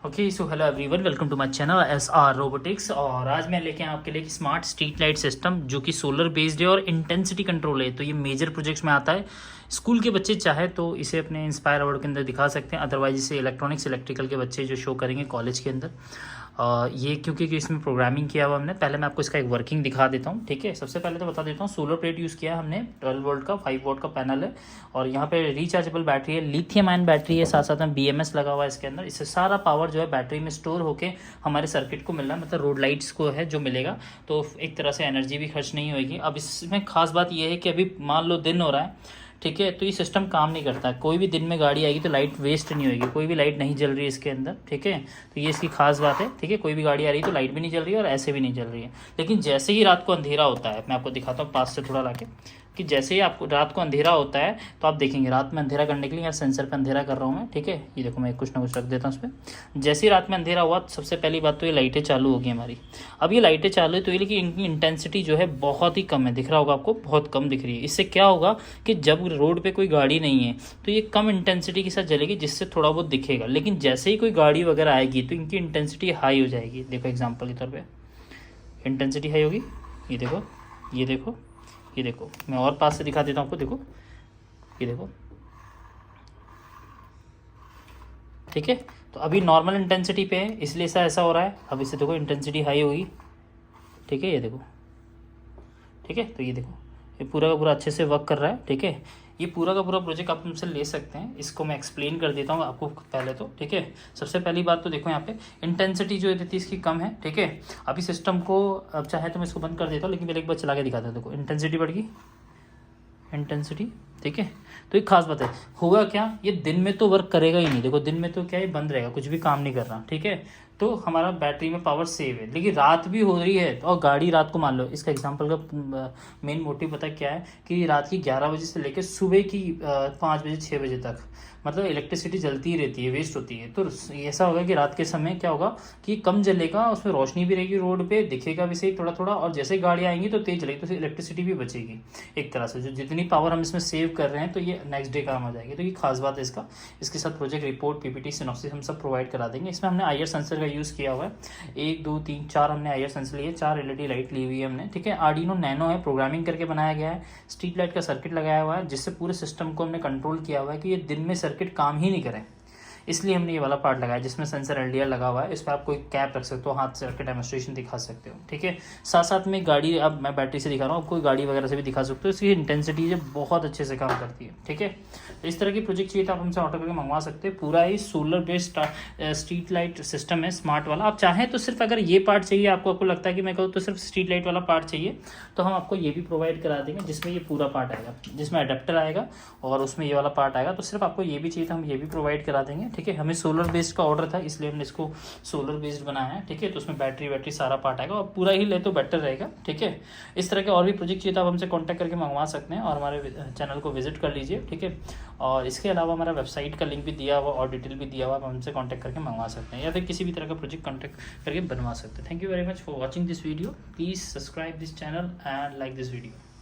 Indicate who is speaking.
Speaker 1: Okay so hello everyone, welcome to my channel SR robotics. और आज मैं लेके आया आपके लिए स्मार्ट स्ट्रीट लाइट सिस्टम जो कि सोलर बेस्ड है और इंटेंसिटी कंट्रोल है। तो ये मेजर प्रोजेक्ट्स में आता है। स्कूल के बच्चे चाहे तो इसे अपने इंस्पायर अवार्ड के अंदर दिखा सकते हैं, अदरवाइज इसे इलेक्ट्रॉनिक्स इलेक्ट्रिकल के बच्चे जो शो करेंगे कॉलेज के अंदर। ये क्योंकि इसमें प्रोग्रामिंग किया हुआ हमने, पहले मैं आपको इसका एक वर्किंग दिखा देता हूँ। ठीक है, सबसे पहले तो बता देता हूँ सोलर प्लेट यूज़ किया है हमने, 12 वोल्ट का 5 वोल्ट का पैनल है और यहाँ पे रिचार्जेबल बैटरी है, लिथियम आयन बैटरी है, साथ साथ में BMS लगा हुआ है इसके अंदर। इससे सारा पावर जो है बैटरी में स्टोर होके हमारे सर्किट को मिल रहा है, मतलब रोड लाइट्स को है जो मिलेगा। तो एक तरह से एनर्जी भी खर्च नहीं होगी। अब इसमें खास बात यह है कि अभी मान लो दिन हो रहा है, ठीक है, तो ये सिस्टम काम नहीं करता। कोई भी दिन में गाड़ी आएगी तो लाइट वेस्ट नहीं होगी, कोई भी लाइट नहीं जल रही है इसके अंदर। ठीक है, तो ये इसकी खास बात है। ठीक है, कोई भी गाड़ी आ रही है तो लाइट भी नहीं जल रही है और ऐसे भी नहीं जल रही है। लेकिन जैसे ही रात को अंधेरा होता है, मैं आपको दिखाता हूँ पास से थोड़ा लाके, कि जैसे ही आपको रात को अंधेरा होता है तो आप देखेंगे रात में अंधेरा करने के लिए यहाँ सेंसर पे अंधेरा कर रहा हूँ मैं। ठीक है, ये देखो मैं कुछ ना कुछ रख देता हूँ उस पर। जैसे ही रात में अंधेरा हुआ सबसे पहली बात तो ये लाइटें चालू होगी हमारी। अब ये लाइटें चालू है तो ये, लेकिन इनकी इंटेंसिटी जो है बहुत ही कम है, दिख रहा होगा आपको, बहुत कम दिख रही है। इससे क्या होगा कि जब रोड पर कोई गाड़ी नहीं है तो ये कम इंटेंसिटी के साथ जलेगी, जिससे थोड़ा बहुत दिखेगा। लेकिन जैसे ही कोई गाड़ी वगैरह आएगी तो इनकी इंटेंसिटी हाई हो जाएगी। देखो एग्जाम्पल के तौर पर इंटेंसिटी हाई होगी, ये देखो, ये देखो, ये देखो। मैं और पास से दिखा देता हूँ आपको, देखो, ये देखो। ठीक है, तो अभी नॉर्मल इंटेंसिटी पे है इसलिए ऐसा हो रहा है। अब इसे देखो इंटेंसिटी हाई होगी। ठीक है, ये देखो। ठीक है, तो ये देखो ये पूरा का पूरा अच्छे से वर्क कर रहा है। ठीक है, ये पूरा का पूरा प्रोजेक्ट आप मुझसे ले सकते हैं। इसको मैं एक्सप्लेन कर देता हूँ आपको पहले तो। ठीक है, सबसे पहली बात तो देखो यहाँ पे इंटेंसिटी जो है इसकी कम है। ठीक है, अभी सिस्टम को अब चाहे तो मैं इसको बंद कर देता हूँ, लेकिन पहले एक बार चला के दिखाता हूँ। देखो इंटेंसिटी बढ़ गई, इंटेंसिटी। ठीक है, तो एक खास बात है, होगा क्या, ये दिन में तो वर्क करेगा ही नहीं। देखो दिन में तो क्या है, बंद रहेगा, कुछ भी काम नहीं कर रहा। ठीक है, तो हमारा बैटरी में पावर सेव है। लेकिन रात भी हो रही है और गाड़ी रात को, मान लो इसका एग्जांपल का मेन मोटिव पता क्या है कि रात की 11 बजे से लेकर सुबह की 5 बजे 6 बजे तक मतलब इलेक्ट्रिसिटी जलती ही रहती है, वेस्ट होती है। तो ऐसा होगा कि रात के समय क्या होगा कि कम जलेगा, उसमें रोशनी भी रहेगी, रोड पे दिखेगा भी सही थोड़ा थोड़ा, और जैसे गाड़ी आएंगी तो तेज चलेगी, तो इलेक्ट्रिसिटी भी बचेगी एक तरह से। जो जितनी पावर हम इसमें सेव कर रहे हैं तो ये नेक्स्ट डे काम आ जाएगी। तो ये खास बात है इसका। इसके साथ प्रोजेक्ट रिपोर्ट, PPT, सिनॉप्सिस हम सब प्रोवाइड करा देंगे। इसमें हमने IR सेंसर का यूज़ किया हुआ है। 1 2 3 4 हमने IR सेंसर लिए, 4 LED लाइट ली हुई है हमने। ठीक है, आर्डिनो नैनो है, प्रोग्रामिंग करके बनाया गया है। स्ट्रीट लाइट का सर्किट लगाया हुआ है, जिससे पूरे सिस्टम को हमने कंट्रोल किया हुआ है कि ये दिन में सर्किट काम ही नहीं करें। इसलिए हमने ये वाला पार्ट लगाया जिसमें सेंसर LDR लगा हुआ है। इस पर आप कोई कैप रख सकते हो, हाथ से रख के डेमोस्ट्रेशन दिखा सकते हो। ठीक है, साथ साथ में गाड़ी, अब मैं बैटरी से दिखा रहा हूँ, आप कोई गाड़ी वगैरह से भी दिखा सकते हो। इसकी इंटेंसिटी जो बहुत अच्छे से काम करती है। ठीक है, तो इस तरह की प्रोजेक्ट चाहिए तो आप हमसे ऑर्डर करके मंगवा सकते हैं। पूरा ही solar based street light system है, स्मार्ट वाला। आप चाहें तो सिर्फ अगर ये पार्ट चाहिए आपको लगता है कि मैं कहूँ तो सिर्फ स्ट्रीट लाइट वाला पार्ट चाहिए, तो हम आपको ये भी प्रोवाइड करा देंगे, जिसमें ये पूरा पार्ट आएगा, जिसमें अडेप्टर आएगा और उसमें ये वाला पार्ट आएगा। तो सिर्फ आपको ये भी चाहिए तो हम ये भी प्रोवाइड करा देंगे। ठीक है, हमें सोलर बेस्ड का ऑर्डर था इसलिए हमने इसको सोलर बेस्ड बनाया है। ठीक है, तो उसमें बैटरी सारा पार्ट आएगा और पूरा ही ले तो बेटर रहेगा। ठीक है, इस तरह के और भी प्रोजेक्ट चाहिए तो आप हमसे कांटेक्ट करके मंगवा सकते हैं और हमारे चैनल को विजिट कर लीजिए। ठीक है, और इसके अलावा हमारा वेबसाइट का लिंक भी दिया हुआ और डिटेल भी दिया हुआ, आप हमसे कांटेक्ट करके मंगवा सकते हैं या फिर किसी भी तरह का प्रोजेक्ट कांटेक्ट करके बनवा सकते हैं। Thank you very much for watching this video. Please subscribe this channel and like this video.